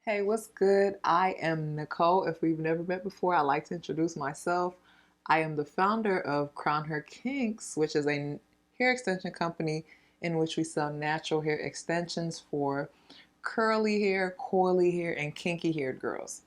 Hey, what's good? I am Nicole. If we've never met before, I'd like to introduce myself. I am the founder of Crown Her Kinks, which is a hair extension company in which we sell natural hair extensions for curly hair, coily hair, and kinky haired girls.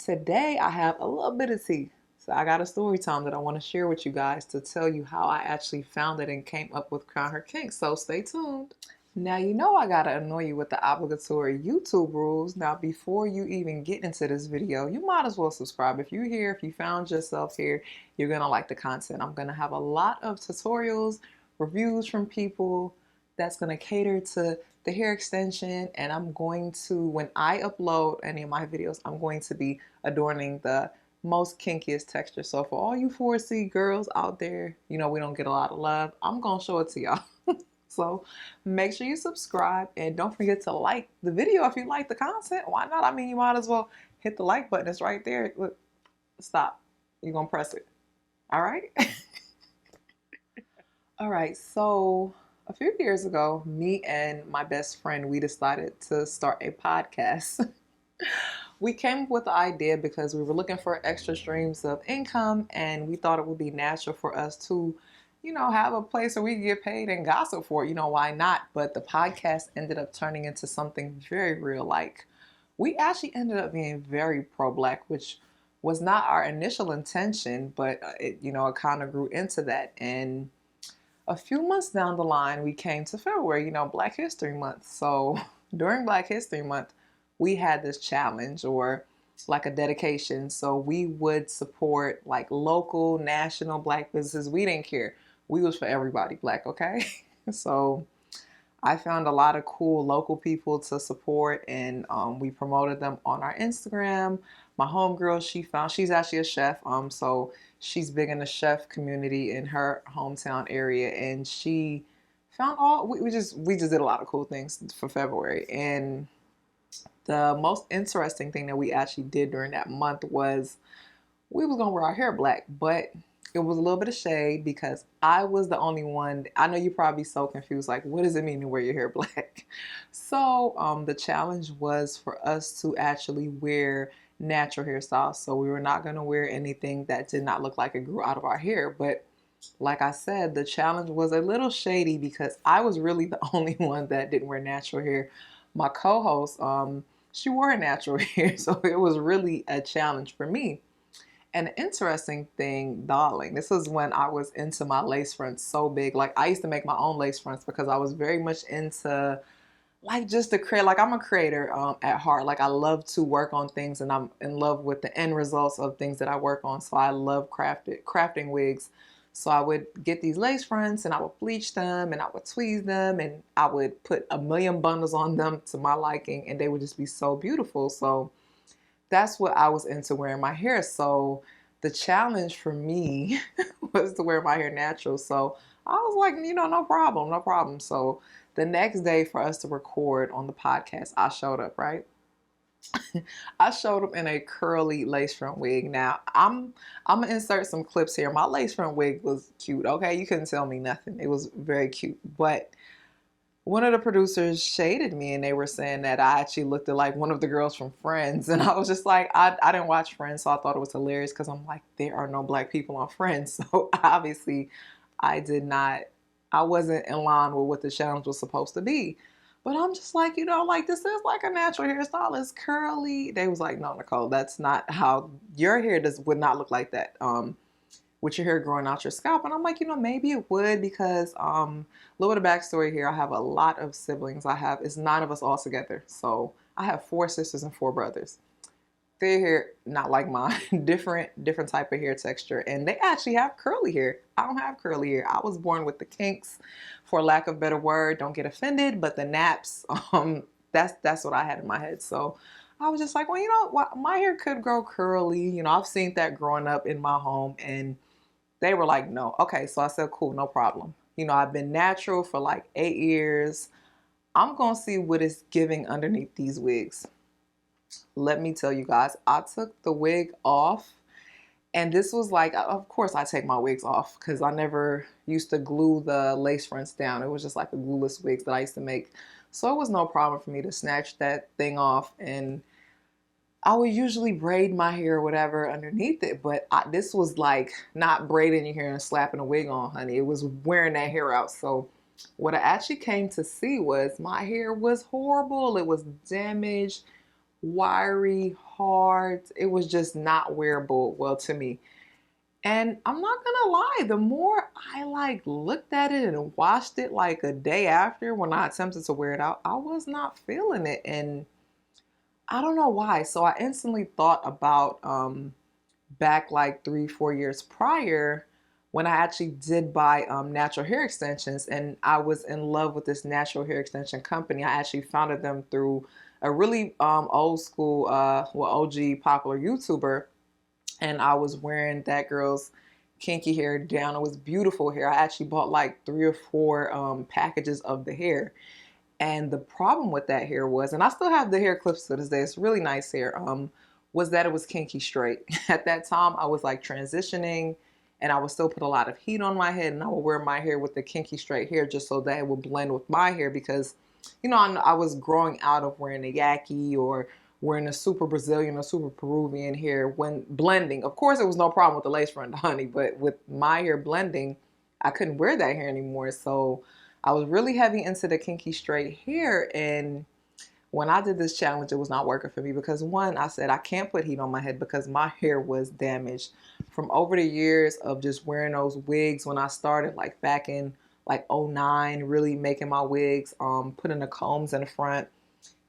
Today, I have a little bit of tea. So I got a story time that I want to share with you guys to tell you how I actually found it and came up with Crown Her Kinks. So stay tuned. Now, you know I gotta annoy you with the obligatory YouTube rules. Now, before you even get into this video, you might as well subscribe. If you're here, if you found yourself here, you're gonna like the content. I'm gonna have a lot of tutorials, reviews from people that's gonna cater to the hair extension. And I'm going to, when I upload any of my videos, I'm going to be adorning the most kinkiest texture. So for all you 4C girls out there, you know we don't get a lot of love. I'm gonna show it to y'all. So make sure you subscribe and don't forget to like the video if you like the content. Why not? I mean, you might as well hit the like button. It's right there. Look, stop. You're going to press it. All right. All right. So a few years ago, me and my best friend, we decided to start a podcast. We came up with the idea because we were looking for extra streams of income and we thought it would be natural for us to, have a place where we could get paid and gossip for it. Why not? But the podcast ended up turning into something very real. Like, we actually ended up being very pro-Black, which was not our initial intention, but it kind of grew into that. And a few months down the line, we came to February, Black History Month. So during Black History Month, we had this challenge or like a dedication. So we would support like local, national Black businesses. We didn't care. We was for everybody Black, okay? So I found a lot of cool local people to support and we promoted them on our Instagram. My homegirl, she's actually a chef. So she's big in the chef community in her hometown area and she found we just did a lot of cool things for February. And the most interesting thing that we actually did during that month was we was gonna wear our hair black, but it was a little bit of shade because I was the only one. I know you're probably so confused, like, what does it mean to wear your hair black? So the challenge was for us to actually wear natural hairstyles. So we were not gonna wear anything that did not look like it grew out of our hair. But like I said, the challenge was a little shady because I was really the only one that didn't wear natural hair. My co-host, she wore natural hair, so it was really a challenge for me. An interesting thing, darling, this was when I was into my lace fronts so big. Like, I used to make my own lace fronts because I was very much into like just the create. Like, I'm a creator at heart. Like, I love to work on things and I'm in love with the end results of things that I work on. So I love crafting wigs. So I would get these lace fronts and I would bleach them and I would tweeze them and I would put a million bundles on them to my liking and they would just be so beautiful. So that's what I was into, wearing my hair. So the challenge for me was to wear my hair natural. So I was like, no problem, no problem. So the next day for us to record on the podcast, I showed up, right? I showed up in a curly lace front wig. Now I'm gonna insert some clips here. My lace front wig was cute, okay? You couldn't tell me nothing. It was very cute. But one of the producers shaded me and they were saying that I actually looked like one of the girls from Friends. And I was just like, I didn't watch Friends, so I thought it was hilarious because I'm like, there are no Black people on Friends. So obviously I wasn't in line with what the challenge was supposed to be. But I'm just like, like this is like a natural hairstyle. It's curly. They was like, no, Nicole, that's not how your hair would not look like that. With your hair growing out your scalp. And I'm like, maybe it would because a little bit of backstory here. I have a lot of siblings. It's 9 of us all together. So I have 4 sisters and 4 brothers. Their hair, not like mine, different type of hair texture. And they actually have curly hair. I don't have curly hair. I was born with the kinks, for lack of a better word. Don't get offended, but the naps, that's what I had in my head. So I was just like, well, what? My hair could grow curly. I've seen that growing up in my home and they were like, no. Okay, so I said, cool, no problem. I've been natural for like 8 years. I'm going to see what it's giving underneath these wigs. Let me tell you guys, I took the wig off. And this was like, of course I take my wigs off because I never used to glue the lace fronts down. It was just like a glueless wigs that I used to make. So it was no problem for me to snatch that thing off and I would usually braid my hair or whatever underneath it, but this was like not braiding your hair and slapping a wig on, honey. It was wearing that hair out. So what I actually came to see was my hair was horrible. It was damaged, wiry, hard. It was just not wearable, well, to me. And I'm not gonna lie, the more I like looked at it and washed it like a day after when I attempted to wear it out, I was not feeling it. And I don't know why. So I instantly thought about back like 3, 4 years prior when I actually did buy natural hair extensions, and I was in love with this natural hair extension company. I actually founded them through a really old school, OG popular YouTuber, and I was wearing that girl's kinky hair down. It was beautiful hair. I actually bought like 3 or 4 packages of the hair. And the problem with that hair was, and I still have the hair clips to this day, it's really nice hair, was that it was kinky straight. At that time, I was like transitioning and I would still put a lot of heat on my head, and I would wear my hair with the kinky straight hair just so that it would blend with my hair because, you know, I was growing out of wearing a yaki or wearing a super Brazilian or super Peruvian hair when blending. Of course, it was no problem with the lace front, honey, but with my hair blending, I couldn't wear that hair anymore. So I was really heavy into the kinky straight hair, and when I did this challenge, it was not working for me because one, I said I can't put heat on my head because my hair was damaged from over the years of just wearing those wigs when I started, like back in like '09, really making my wigs, putting the combs in the front,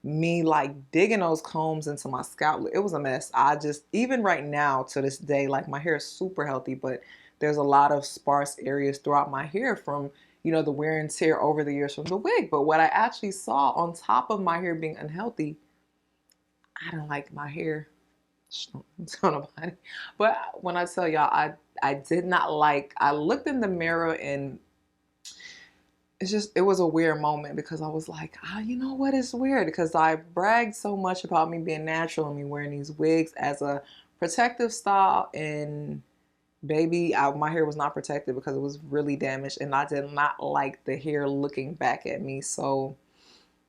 me like digging those combs into my scalp. It was a mess. I just, even right now to this day, like my hair is super healthy, but there's a lot of sparse areas throughout my hair from, you know, the wear and tear over the years from the wig. But what I actually saw on top of my hair being unhealthy, I didn't like my hair. Don't tell nobody. But when I tell y'all, I did not like, I looked in the mirror and it was a weird moment because I was like, you know what, it's weird because I bragged so much about me being natural and me wearing these wigs as a protective style, and baby, my hair was not protected because it was really damaged, and I did not like the hair looking back at me. So,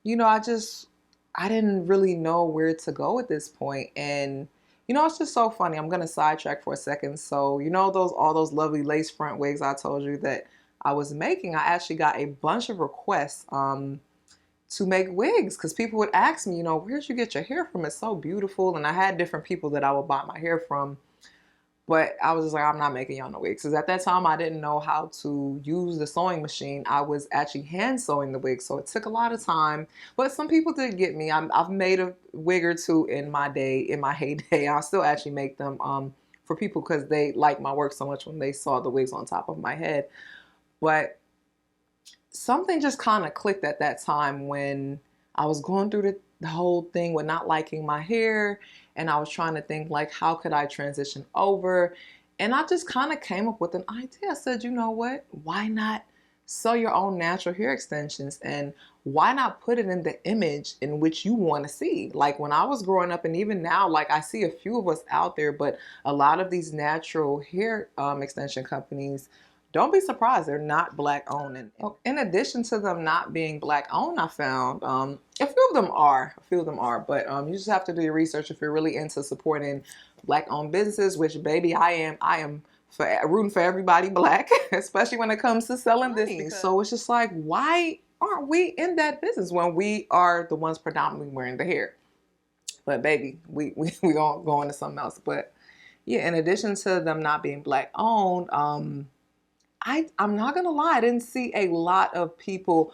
you know, I didn't really know where to go at this point. And, you know, it's just so funny. I'm going to sidetrack for a second. So, you know, all those lovely lace front wigs I told you that I was making, I actually got a bunch of requests to make wigs because people would ask me, you know, where'd you get your hair from? It's so beautiful. And I had different people that I would buy my hair from. But I was just like, I'm not making y'all no wigs. Because at that time, I didn't know how to use the sewing machine. I was actually hand sewing the wigs. So it took a lot of time. But some people did get me. I've made a wig or two in my heyday. I still actually make them for people because they like my work so much when they saw the wigs on top of my head. But something just kind of clicked at that time when I was going through the whole thing with not liking my hair, and I was trying to think like, how could I transition over? And I just kind of came up with an idea. I said, you know what? Why not sew your own natural hair extensions, and why not put it in the image in which you want to see? Like when I was growing up, and even now, like I see a few of us out there, but a lot of these natural hair extension companies, don't be surprised, they're not black owned. And in addition to them not being black owned, I found a few of them are, but you just have to do your research if you're really into supporting black owned businesses, which baby, I am for rooting for everybody black, especially when it comes to selling this. So it's just like, why aren't we in that business when we are the ones predominantly wearing the hair? But baby, we all go into something else. But yeah, in addition to them not being black owned, I'm not gonna lie, I didn't see a lot of people.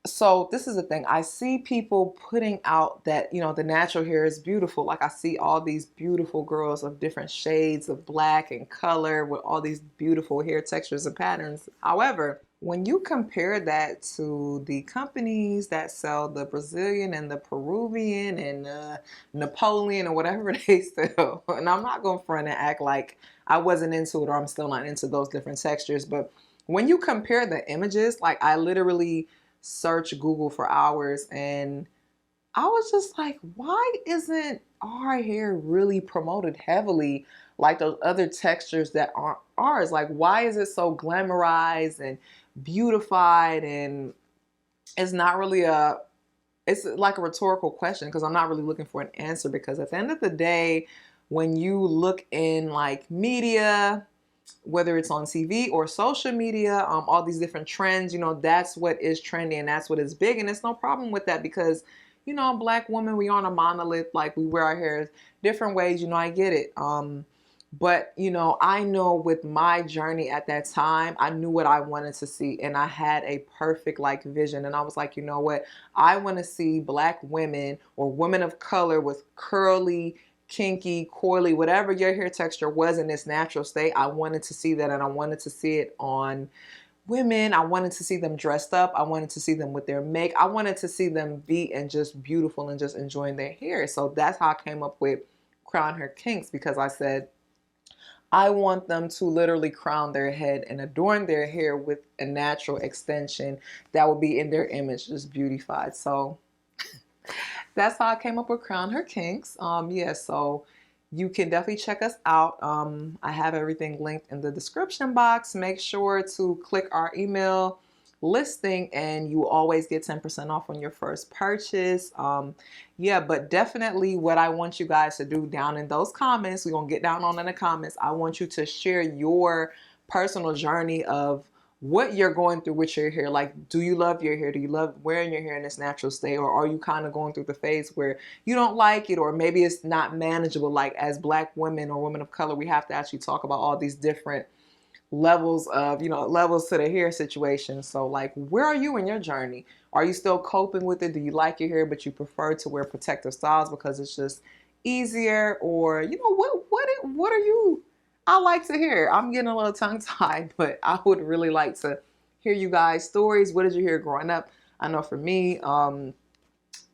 So this is the thing. I see people putting out that, you know, the natural hair is beautiful. Like I see all these beautiful girls of different shades of black and color with all these beautiful hair textures and patterns. However, when you compare that to the companies that sell the Brazilian and the Peruvian and Napoleon or whatever they sell, and I'm not going to front and act like I wasn't into it or I'm still not into those different textures, but when you compare the images, like I literally search Google for hours, and I was just like, why isn't our hair really promoted heavily like those other textures that aren't ours? Like, why is it so glamorized and beautified, and it's not really it's like a rhetorical question because I'm not really looking for an answer, because at the end of the day, when you look in like media, whether it's on TV or social media, all these different trends, that's what is trendy and that's what is big. And it's no problem with that because, Black women, we aren't a monolith. Like, we wear our hair different ways. I get it. But, I know with my journey at that time, I knew what I wanted to see, and I had a perfect like vision. And I was like, you know what? I want to see Black women or women of color with curly, kinky, coily, whatever your hair texture was in its natural state. I wanted to see that, and I wanted to see it on women. I wanted to see them dressed up. I wanted to see them with their make. I wanted to see them be and just beautiful and just enjoying their hair. So that's how I came up with Crown Her Kinks, because I said, I want them to literally crown their head and adorn their hair with a natural extension that will be in their image, just beautified. So that's how I came up with Crown Her Kinks. Yeah, so you can definitely check us out. I have everything linked in the description box. Make sure to click our email listing and you always get 10% off on your first purchase. Yeah, but definitely what I want you guys to do down in those comments, we're going to get down on in the comments. I want you to share your personal journey of what you're going through with your hair. Like, do you love your hair? Do you love wearing your hair in its natural state? Or are you kind of going through the phase where you don't like it, or maybe it's not manageable? Like, as Black women or women of color, we have to actually talk about all these different levels of, levels to the hair situation. So like, where are you in your journey? Are you still coping with it? Do you like your hair, but you prefer to wear protective styles because it's just easier? Or, what are you? I like to hear. I'm getting a little tongue tied, but I would really like to hear you guys' stories. What did you hear growing up? I know for me,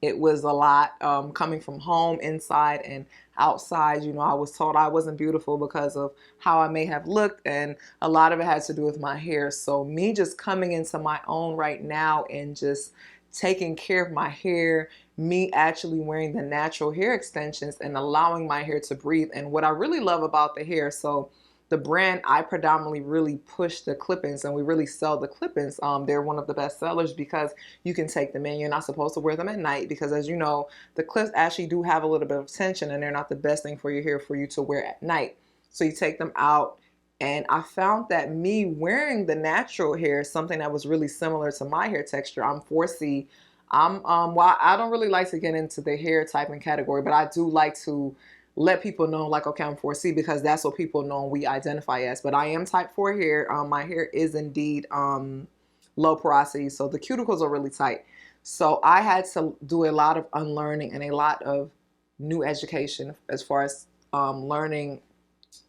it was a lot coming from home, inside and outside. I was told I wasn't beautiful because of how I may have looked, and a lot of it had to do with my hair. So me just coming into my own right now and just taking care of my hair, me actually wearing the natural hair extensions and allowing my hair to breathe. And what I really love about the hair, so the brand, I predominantly really push the clip-ins, and we really sell the clip-ins. They're one of the best sellers because you can take them in. You're not supposed to wear them at night because, as you know, the clips actually do have a little bit of tension, and they're not the best thing for your hair for you to wear at night. So you take them out, and I found that me wearing the natural hair, something that was really similar to my hair texture. I'm 4C. Well, I don't really like to get into the hair typing category, but I do like to let people know, like, okay, I'm 4C, because that's what people know we identify as. But I am type 4 hair. My hair is indeed low porosity, so the cuticles are really tight. So I had to do a lot of unlearning and a lot of new education as far as learning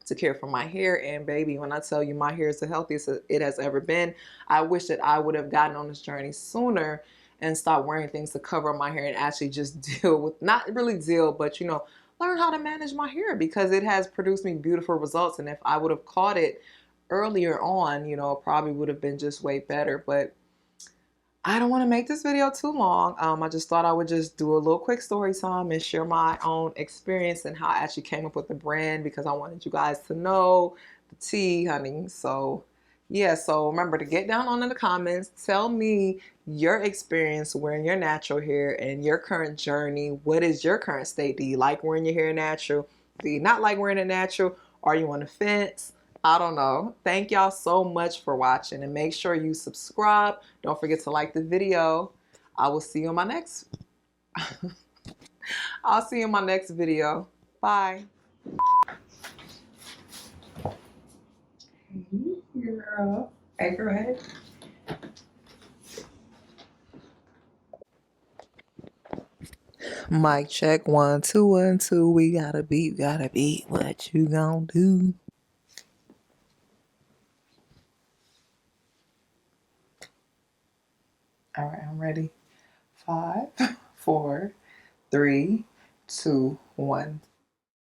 to care for my hair. And baby, when I tell you my hair is the healthiest it has ever been, I wish that I would have gotten on this journey sooner and stop wearing things to cover my hair and actually just deal with, not really deal, but learn how to manage my hair, because it has produced me beautiful results. And if I would have caught it earlier on, it probably would have been just way better. But I don't want to make this video too long. I just thought I would just do a little quick story time and share my own experience and how I actually came up with the brand, because I wanted you guys to know the tea, honey. So yeah, so remember to get down on in the comments. Tell me your experience wearing your natural hair and your current journey. What is your current state? Do you like wearing your hair natural? Do you not like wearing it natural? Are you on the fence? I don't know. Thank y'all so much for watching, and make sure you subscribe. Don't forget to like the video. I will see you in my next I'll see you in my next video. Bye. Hey, girl. Hey, girl, hey. Mic check, 1 2 1 2. We gotta beat. What you gonna do? All right, I'm ready. 5 4 3 2 1.